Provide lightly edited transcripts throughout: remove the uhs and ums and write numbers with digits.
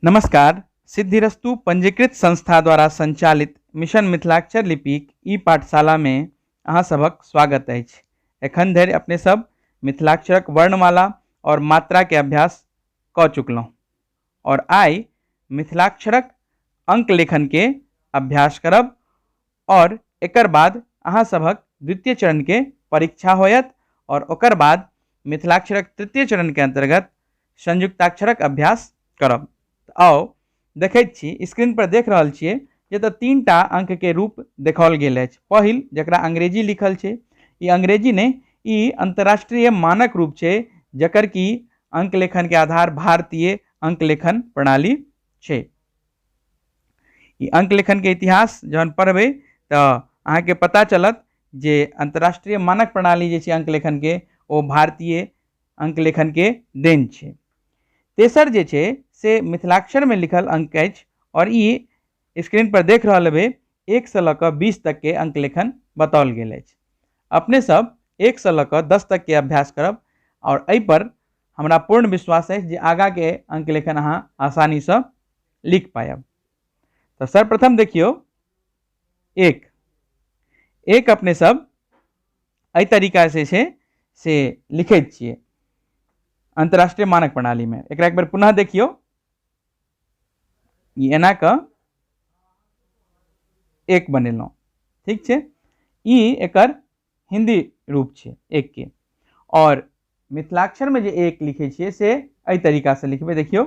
नमस्कार। सिद्धिरस्तु पंजीकृत संस्था द्वारा संचालित मिशन मिथिलाक्षर लिपिक ई पाठशाला में अहाँ सबक स्वागत अछि। एखन धरि अपने सब मिथिलाक्षरक वर्णमाला और मात्रा के अभ्यास क चुकलहुँ और आइ मिथिलाक्षरक अंक लेखन के अभ्यास करब और एकर बाद अहाँ सबक द्वितीय चरण के परीक्षा होयत और ओकर बाद मिथिलाक्षरक तृतीय चरण के अंतर्गत संयुक्ताक्षरक अभ्यास करब। आओ देखैत छी स्क्रीन पर देख रहल छियै जे तऽ 3टा अंक के रूप देखाओल गेल अछि। पहिल जकरा अंग्रेजी लिखल छै, ई अंग्रेजी ने, ई अंतर्राष्ट्रीय मानक रूप छै जकर की अंक लेखन के आधार भारतीय अंक लेखन प्रणाली छै। ई अंक लेखन के इतिहास जहन पढ़बै तऽ अहाँ के पता चलत जे अंतर्राष्ट्रीय मानक प्रणाली जे छै अंक लेखन के ओ भारतीय अंक लेखन के देन छै। तेसर जे छै से मिथिलाक्षर में लिखल अंक अछि और ई स्क्रीन पर देख रहल हेबै 1 से लऽ कऽ 20 तक के अंक लेखन बताओल गेल अछि। अपने सब 1 से लऽ कऽ 10 तक के अभ्यास करब और एहि पर हमरा पूर्ण विश्वास अछि जे आगा के अंक लेखन अहाँ आसानी से लिख पायब। तो सर्वप्रथम देखियो एक अपने सब एहि तरीका से छै से लिखैत छियै अंतर्राष्ट्रीय मानक प्रणाली में। एकरा एक बार पुनः देखियो, एना क एक बनेलहुँ, ठीक छै। ई एकर हिंदी रूप छै एक के और मिथिलाक्षर में जे एक लिखे छियै से एहि तरीका से लिखबै। देखियो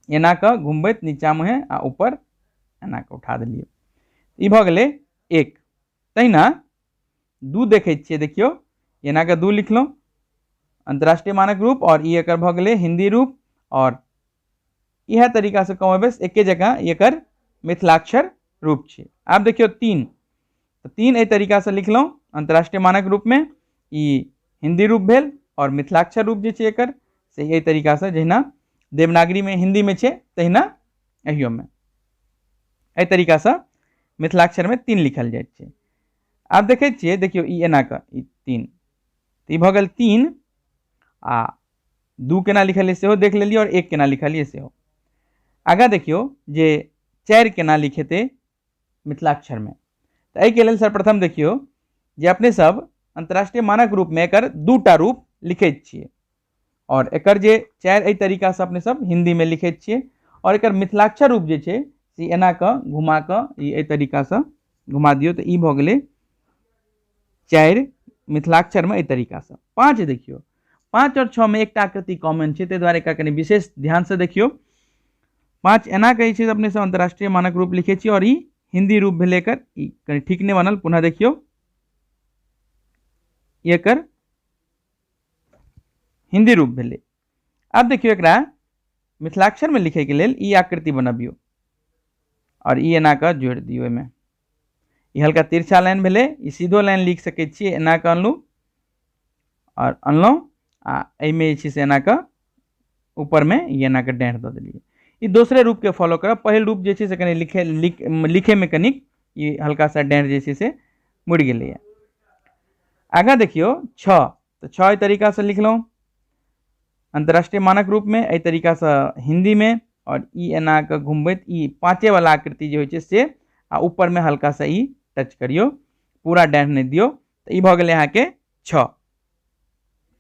एना क घुमबैत नीचा मुहे आ ऊपर एना क उठा देलियै, ई भऽ गेलै एक। तहिना 2 देखै छियै, देखियो एना क 2 लिखलहुँ अंतर्राष्ट्रीय मानक रूप और ई एकर भऽ गेलै हिंदी रूप और यह तरीका से कमेबै एके जगह एकर मिथिलाक्षर रूप छै। आब देखियो 3 एहि तरीका से लिखलहुँ अंतर्राष्ट्रीय मानक रूप में, ई हिंदी रूप भेल और मिथिलाक्षर रूप जे छै एकर से एहि तरीका से जहिना देवनागरी में हिंदी में छै तहिना एहियो में एहि तरीका से मिथिलाक्षर में 3 लिखल जाइत छै। आब देखै छियै, देखियो ई एना क ई 3 ई भऽ गेल 3 आ 2 केना लिखलियै सेहो देख लेलियै और 1 केना लिखलियै सेहो। आगा देखियो जे 4 केना लिखेतै मिथिलाक्षर में। तो एहि के लेल सर्वप्रथम देखियो जे अपने सब अंतर्राष्ट्रीय मानक रूप में एकर 2टा रूप लिखैत छियै और एकर जे 4 एहि तरीका से अपने सब हिंदी में लिखैत छियै और एकर मिथिलाक्षर रूप जे छै से एना क घुमा क ई एहि तरीका से घुमा दियो तो ई भऽ गेलै 4 मिथिलाक्षर में एहि तरीका से। 5 देखियो, 5 और 6 में एकटा आकृति कॉमन छै, ताहि दुआरे एकरा कनि विशेष ध्यान से देखियो। 5 एना कहै छै अपने सब अंतर्राष्ट्रीय मानक रूप लिखे छी और ई हिंदी रूप भेलै एकर, ई कनि ठीक नहीं बनल, पुनः देखियो एकर हिंदी रूप भेलै। अब देखियो एकरा मिथिलाक्षर में लिखे के लेल ई आकृति बनबियो और ई एना क जोड़ दियो एहिमे। ई हल्का तिरछा लाइन भेलै, ई सीधो लाइन लिख सकै छियै, एना क अनलहुँ और अनलहुँ आ एहिमे जे छै से एना क ऊपर में ई एना क डाँठ दऽ देलियै। ई दोसरे रूप के फॉलो करब। पहिल रूप जे छै से कनि लिखे में कनिक ई हल्का सा डाँठ जे छै से मुड़ि गेलैए। आगा देखियो 6, तो 6 एहि तरीका से लिखलहुँ अंतर्राष्ट्रीय मानक रूप में, एहि तरीका से हिंदी में और ई एना क घुमबैत ई 5 वाला आकृति जे होइ छै से आ ऊपर में हल्का सा ई टच करियो, पूरा डाँठ नहीं दियो, तो ई भऽ गेलै अहाँ के 6।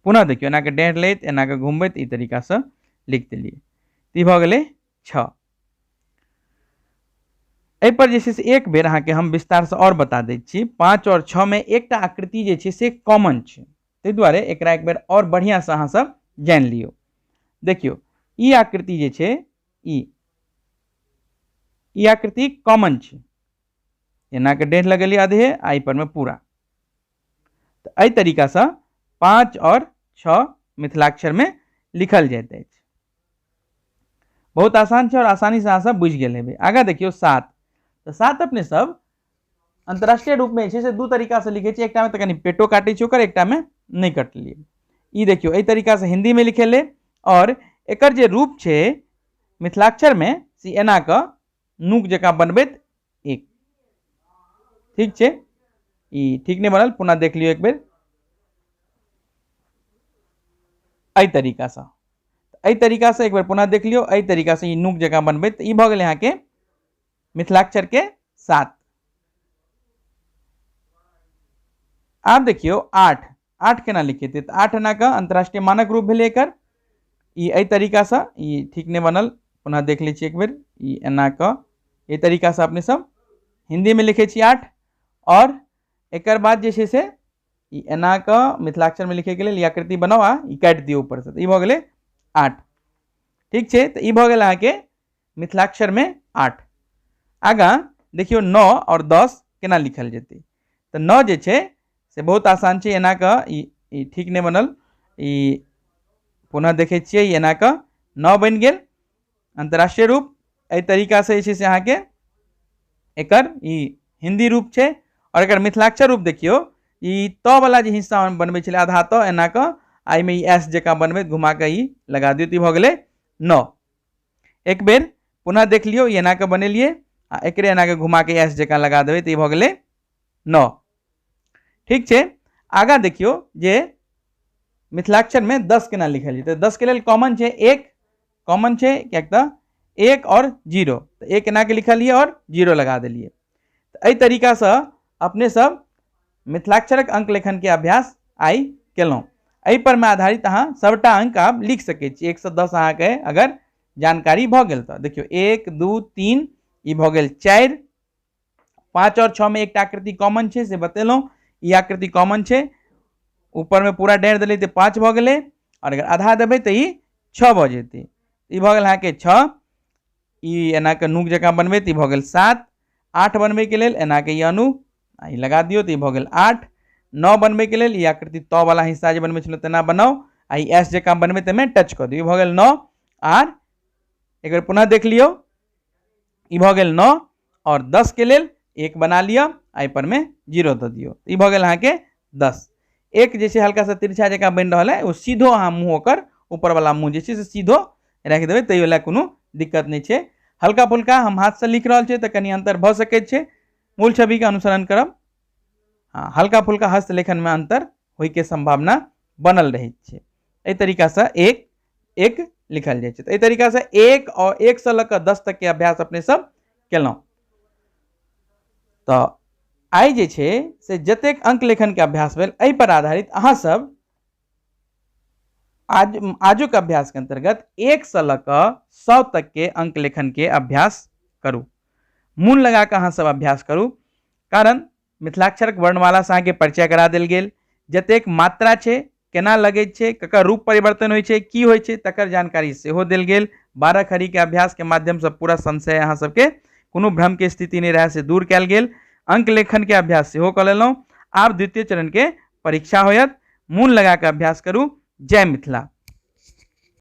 पुनः देखियो एना के डाँठ लैत एना के घुमबैत ई तरीका से लिख देलियै, ई भऽ गेलै 6। एहि पर जे छै से एक बेर अहाँ के हम विस्तार से और बता दै छी। 5 और 6 में एकटा आकृति जे छै से कॉमन छै, ताहि दुआरे एकरा एक बेर और बढ़िया से अहाँ सब जानि लियो। देखियो ई आकृति जे छै ई आकृति कॉमन छै, एना के डाँठ लगेलियै आधे आ एहि पर में पूरा, तो एहि तरीका से 5 और 6 मिथिलाक्षर में लिखल जाइत अछि। बहुत आसान छै और आसानी से अहाँ सब बुझि गेल हेबै। आगा देखियो 7, तो 7 अपने सब अंतर्राष्ट्रीय रूप में छै से 2 तरीका से लिखे छियै, एकटा में तो कनि पेटो काटे छै ओकर, एकटा में नहीं कटलियै। ई देखियो एहि तरीका से हिंदी में लिखेले और एकर जे रूप छै मिथिलाक्षर में से एना क नूक जकाँ बनबैत 1, ठीक छै। ई ठीक नहीं बनल, पुनः देख लियो एक बेर एहि तरीका से। एहि तरीका से एक बार पुनः देख लियो, एहि तरीका से ई नुक जकाँ बनबै तऽ ई भऽ गेल यहाँ के मिथिलाक्षर के 7। आब देखियो 8 8 केना लिखेतै तऽ 8 एना के अंतरराष्ट्रीय मानक रूप भेलै एकर। ई एहि तरीका से ई ठीक नहीं बनल, पुनः देख लै छी एक बेर। ई एना के एहि तरीका से अपने सब हिंदी में लिखे छी 8, और एकर बाद जे छै से ई एना के मिथिलाक्षर में लिखे के लेल ई आकृति बनाओ आ ई काटि दियौ ऊपर से, तऽ ई भऽ गेलै 8। ठीक छै, तऽ ई भऽ गेल अहाँके मिथिलाक्षर में 8। आगाँ देखियो 9 और 10 केना लिखल जेतै। तऽ 9 जे छै से बहुत आसान छै, एना के ई ठीक नहीं बनल, ई पुनः देखे छियै ई एना के 9 बनि गेल अंतरराष्ट्रीय रूप। एहि तरीका से जे छै से अहाँके एकर ई हिंदी रूप छै। और एकर मिथिलाक्षर रूप देखियो, ई त वाला जे हिस्सा बनबै छलै आधा त एना के आई में ई एस जकाँ बनबै, घुमा के ई लगा दियौ तऽ ई भऽ गेलै 9। एक बेर पुनः देख लियो, ई एना के बनेलिए आ एकरे एना के घुमा के एस जकाँ लगा देबै तऽ ई भऽ गेलै 9। ठीक छै, आगाँ देखियो जे मिथिलाक्षर में 10 केना लिखल जेतै। 10 के लेल कॉमन छै, 1 कॉमन छै, कियाक तऽ 1 और 0, तो 1 एना के लिखलिए और 0 लगा देलिए। तो एहि तरीका से अपने सब मिथिलाक्षरक अंक लेखन के अभ्यास आई केलहुँ। एहि पर में आधारित अहाँ सबटा अंक आप लिख सकै छी। 1 से 10 अहाँके अगर जानकारी भऽ गेल तऽ देखियो 1 2 3 ई भऽ गेल 4, 5 और 6 में एकटा आकृति कॉमन छै से बतेलहुँ, ई आकृति कॉमन छै। ऊपर में पूरा डेढ़ देलिए तऽ 5 भऽ गेलै, और अगर आधा देबै तऽ ई 6 भऽ जेतै। ई भऽ गेल अहाँके 6। ई एना के नुक जकाँ बनबै तऽ ई भऽ गेल 7। 8 बनबै के लेल एना के ई अनुक ई लगा दियौ तऽ ई भऽ गेल 8। 9 बनबै के लेल ई आकृति त वाला हिस्सा जे बनबै छलहुँ तेना बनाउ आ ई एस जकाँ बनबै ताहिमे टच कऽ दियौ, ई भऽ गेल 9। आर एक बेर पुनः देख लियौ, ई भऽ गेल 9, और 10 के लेल 1 बना लिअ, एहि पर में 0 दऽ दियौ, ई भऽ गेल अहाँके 10। एक जे छै हल्का सा तिरछा जकाँ बनि रहल है, ओ सीधो अहाँ मुँह ओकर ऊपर वाला मुँह जे छै से सीधो राखि देबै, ताहि लए कोनो दिक्कत नहीं छै। हल्का फुल्का हम हाथ से लिख रहल छियै तऽ कनि अंतर भऽ सकैत छै, मूल छवि के अनुसरण करब। हाँ, हल्का फुल्का हस्तलेखन में अंतर होय के संभावना बनल रहै छै। एहि तरीका से 1 1 लिखल जाइ छै। तऽ एहि तरीका से 1 और 1 से लऽ कऽ 10 तक के अभ्यास अपने सब केलहुँ। तऽ आइ जे छै से जतेक अंक लेखन के अभ्यास भेल, एहि पर आधारित अहाँ सब आजुक अभ्यास के अंतर्गत 1 से लऽ कऽ 100 तक के अंक लेखन के अभ्यास करू। मोन लगा कऽ अहाँ सब अभ्यास करू, कारण मिथिलाक्षरक वर्णमाला से अहाँके परिचय करा देल गेल, जतेक मात्रा छै, केना लगैत छै, ककर रूप परिवर्तन होइ छै, की होइ छै, तकर जानकारी सेहो देल गेल। 12 खड़ी के अभ्यास के माध्यम से पूरा संशय अहाँ सबके कोनो भ्रम के स्थिति नहीं रहे से दूर कयल गेल। अंक लेखन के अभ्यास सेहो कऽ लेलहुँ। आब द्वितीय चरण के परीक्षा होयत, मोन लगा कऽ अभ्यास करू। जय मिथिला।